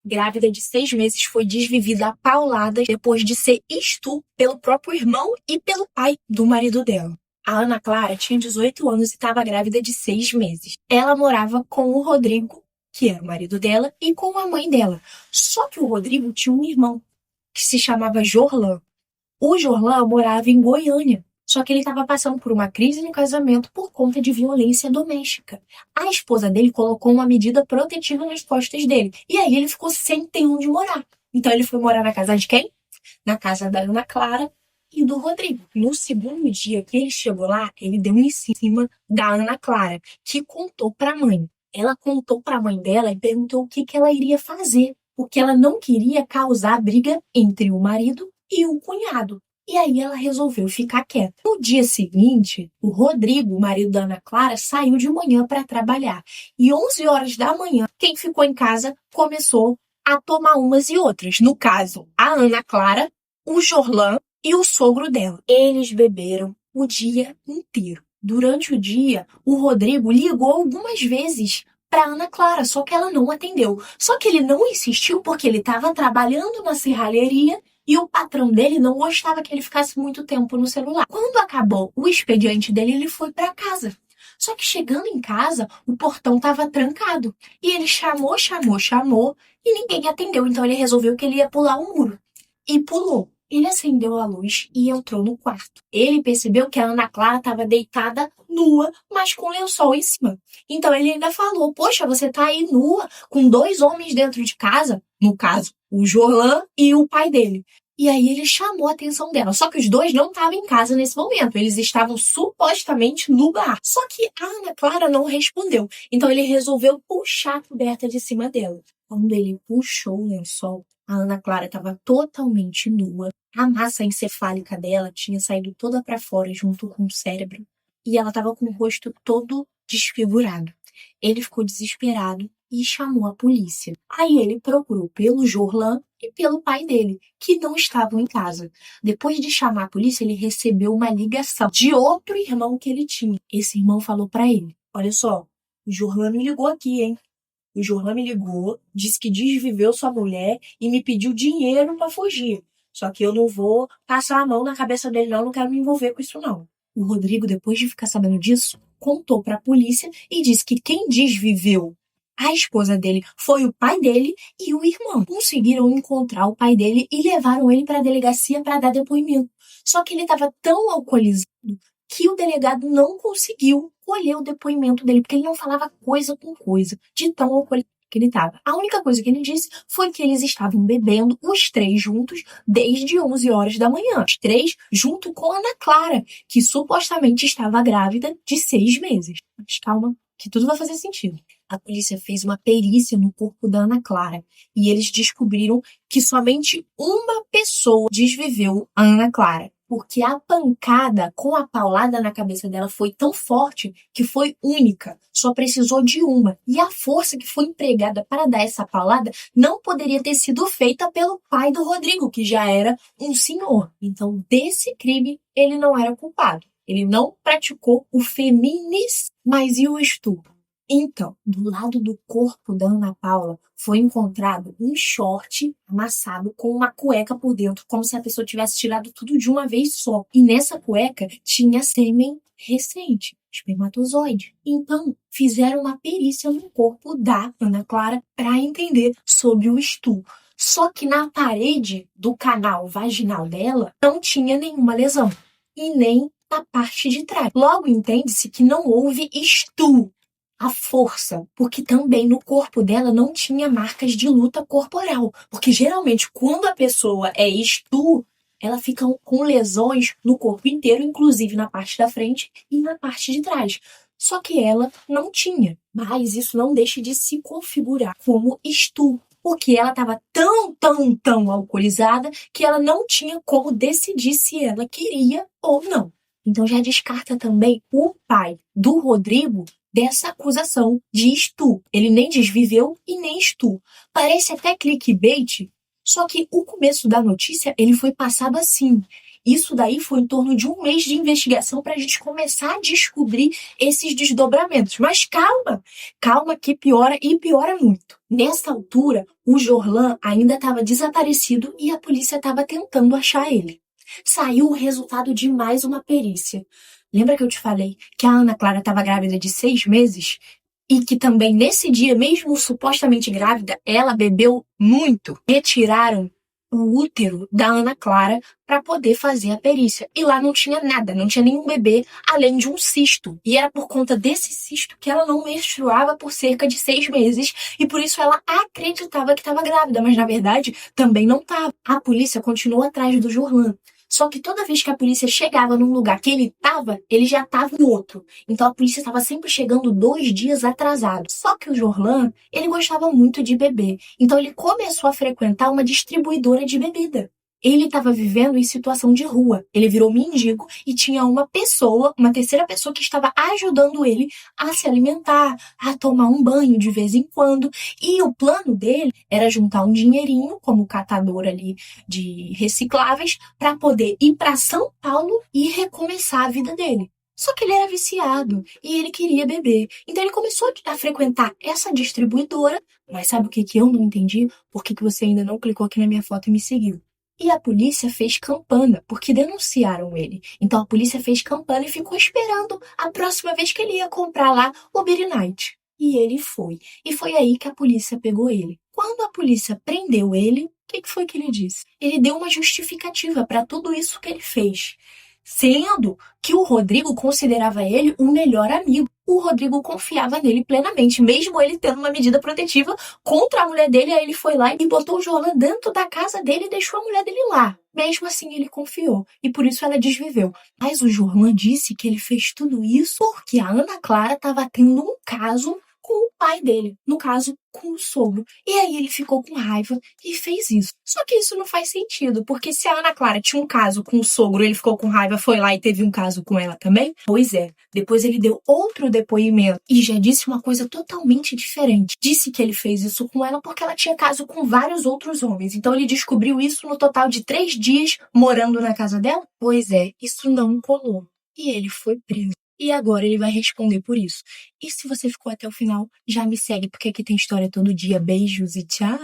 grávida de 6 meses, foi desvivida a pauladas depois de ser estupro pelo próprio irmão e pelo pai do marido dela. A Ana Clara tinha 18 anos e estava grávida de 6 meses. Ela morava com o Rodrigo, que era o marido dela, e com a mãe dela. Só que o Rodrigo tinha um irmão, que se chamava Jorlan. O Jorlan morava em Goiânia. Só que ele estava passando por uma crise no casamento por conta de violência doméstica. A esposa dele colocou uma medida protetiva nas costas dele. E aí ele ficou sem ter onde morar. Então ele foi morar na casa de quem? Na casa da Ana Clara e do Rodrigo. No segundo dia que ele chegou lá, ele deu em cima da Ana Clara, que contou para a mãe. Ela contou para a mãe dela e perguntou o que ela iria fazer, porque ela não queria causar briga entre o marido e o cunhado. E aí ela resolveu ficar quieta. No dia seguinte, o Rodrigo, o marido da Ana Clara, saiu de manhã para trabalhar. E 11 horas da manhã, quem ficou em casa começou a tomar umas e outras. No caso, a Ana Clara, o Jorlan e o sogro dela. Eles beberam o dia inteiro. Durante o dia, o Rodrigo ligou algumas vezes para Ana Clara, só que ela não atendeu. Só que ele não insistiu porque ele estava trabalhando na serralheria e o patrão dele não gostava que ele ficasse muito tempo no celular. Quando acabou o expediente dele, ele foi para casa. Só que chegando em casa, o portão estava trancado. E ele chamou e ninguém atendeu. Então ele resolveu que ele ia pular o muro. E pulou. Ele acendeu a luz e entrou no quarto. Ele percebeu que a Ana Clara estava deitada nua, mas com lençol em cima. Então ele ainda falou: "Poxa, você tá aí nua, com 2 homens dentro de casa?" No caso, o Jorlan e o pai dele. E aí ele chamou a atenção dela. Só que os dois não estavam em casa nesse momento. Eles estavam supostamente no bar. Só que a Ana Clara não respondeu. Então ele resolveu puxar a coberta de cima dela. Quando ele puxou o lençol, a Ana Clara estava totalmente nua. A massa encefálica dela tinha saído toda para fora junto com o cérebro. E ela estava com o rosto todo desfigurado. Ele ficou desesperado e chamou a polícia. Aí ele procurou pelo Jorlan e pelo pai dele, que não estavam em casa. Depois de chamar a polícia, ele recebeu uma ligação de outro irmão que ele tinha. Esse irmão falou para ele: "Olha só, o Jorlan me ligou aqui, hein? O Jorlan me ligou, disse que desviveu sua mulher e me pediu dinheiro para fugir. Só que eu não vou passar a mão na cabeça dele não quero me envolver com isso não." O Rodrigo, depois de ficar sabendo disso, contou para a polícia e disse que quem desviveu a esposa dele foi o pai dele e o irmão. Conseguiram encontrar o pai dele e levaram ele para a delegacia para dar depoimento. Só que ele estava tão alcoolizado que o delegado não conseguiu colher o depoimento dele, porque ele não falava coisa com coisa, de tão alcoolizado que ele estava. A única coisa que ele disse foi que eles estavam bebendo, os 3 juntos, desde 11 horas da manhã. Os 3 junto com a Ana Clara, que supostamente estava grávida de 6 meses. Mas calma, que tudo vai fazer sentido. A polícia fez uma perícia no corpo da Ana Clara e eles descobriram que somente uma pessoa desviveu a Ana Clara, porque a pancada com a paulada na cabeça dela foi tão forte que foi única, só precisou de uma. E a força que foi empregada para dar essa paulada não poderia ter sido feita pelo pai do Rodrigo, que já era um senhor. Então, desse crime, ele não era culpado. Ele não praticou o feminicídio, mas e o estupro? Então, do lado do corpo da Ana Paula foi encontrado um short amassado com uma cueca por dentro, como se a pessoa tivesse tirado tudo de uma vez só. E nessa cueca tinha sêmen recente, espermatozoide. Então, fizeram uma perícia no corpo da Ana Clara para entender sobre o estupro. Só que na parede do canal vaginal dela não tinha nenhuma lesão, e nem na parte de trás. Logo, entende-se que não houve estupro. A força, porque também no corpo dela não tinha marcas de luta corporal. Porque geralmente quando a pessoa é estupro, ela fica com lesões no corpo inteiro, inclusive na parte da frente e na parte de trás. Só que ela não tinha. Mas isso não deixa de se configurar como estupro, porque ela estava tão alcoolizada que ela não tinha como decidir se ela queria ou não. Então já descarta também o pai do Rodrigo dessa acusação de estupro. Ele nem desviveu e nem estupro. Parece até clickbait, só que o começo da notícia ele foi passado assim. Isso daí foi em torno de um mês de investigação para a gente começar a descobrir esses desdobramentos. Mas calma, calma que piora e piora muito. Nessa altura, o Jorlan ainda estava desaparecido e a polícia estava tentando achar ele. Saiu o resultado de mais uma perícia. Lembra que eu te falei que a Ana Clara estava grávida de 6 meses? E que também nesse dia, mesmo supostamente grávida, ela bebeu muito. Retiraram o útero da Ana Clara para poder fazer a perícia. E lá não tinha nada, não tinha nenhum bebê, além de um cisto. E era por conta desse cisto que ela não menstruava por cerca de 6 meses. E por isso ela acreditava que estava grávida, mas na verdade também não estava. A polícia continuou atrás do Jorlan. Só que toda vez que a polícia chegava num lugar que ele estava, ele já estava em outro. Então a polícia estava sempre chegando 2 dias atrasado. Só que o Jorlan, ele gostava muito de beber. Então ele começou a frequentar uma distribuidora de bebida. Ele estava vivendo em situação de rua. Ele virou mendigo e tinha uma pessoa, uma terceira pessoa que estava ajudando ele a se alimentar, a tomar um banho de vez em quando. E o plano dele era juntar um dinheirinho como catador ali de recicláveis para poder ir para São Paulo e recomeçar a vida dele. Só que ele era viciado e ele queria beber. Então ele começou a frequentar essa distribuidora. Mas sabe o que eu não entendi? Por que você ainda não clicou aqui na minha foto e me seguiu? E a polícia fez campana, porque denunciaram ele. Então a polícia fez campana e ficou esperando a próxima vez que ele ia comprar lá o Beer Night. E ele foi. E foi aí que a polícia pegou ele. Quando a polícia prendeu ele, o que foi que ele disse? Ele deu uma justificativa para tudo isso que ele fez. Sendo que o Rodrigo considerava ele o melhor amigo. O Rodrigo confiava nele plenamente, mesmo ele tendo uma medida protetiva contra a mulher dele. Aí ele foi lá e botou o Jorlan dentro da casa dele e deixou a mulher dele lá. Mesmo assim, ele confiou e por isso ela desviveu. Mas o Jorlan disse que ele fez tudo isso porque a Ana Clara estava tendo um caso com o pai dele, no caso, com o sogro. E aí ele ficou com raiva e fez isso. Só que isso não faz sentido, porque se a Ana Clara tinha um caso com o sogro, ele ficou com raiva, foi lá e teve um caso com ela também? Pois é. Depois ele deu outro depoimento e já disse uma coisa totalmente diferente. Disse que ele fez isso com ela porque ela tinha caso com vários outros homens. Então ele descobriu isso no total de 3 dias morando na casa dela? Pois é, isso não colou. E ele foi preso. E agora ele vai responder por isso. E se você ficou até o final, já me segue, porque aqui tem história todo dia. Beijos e tchau!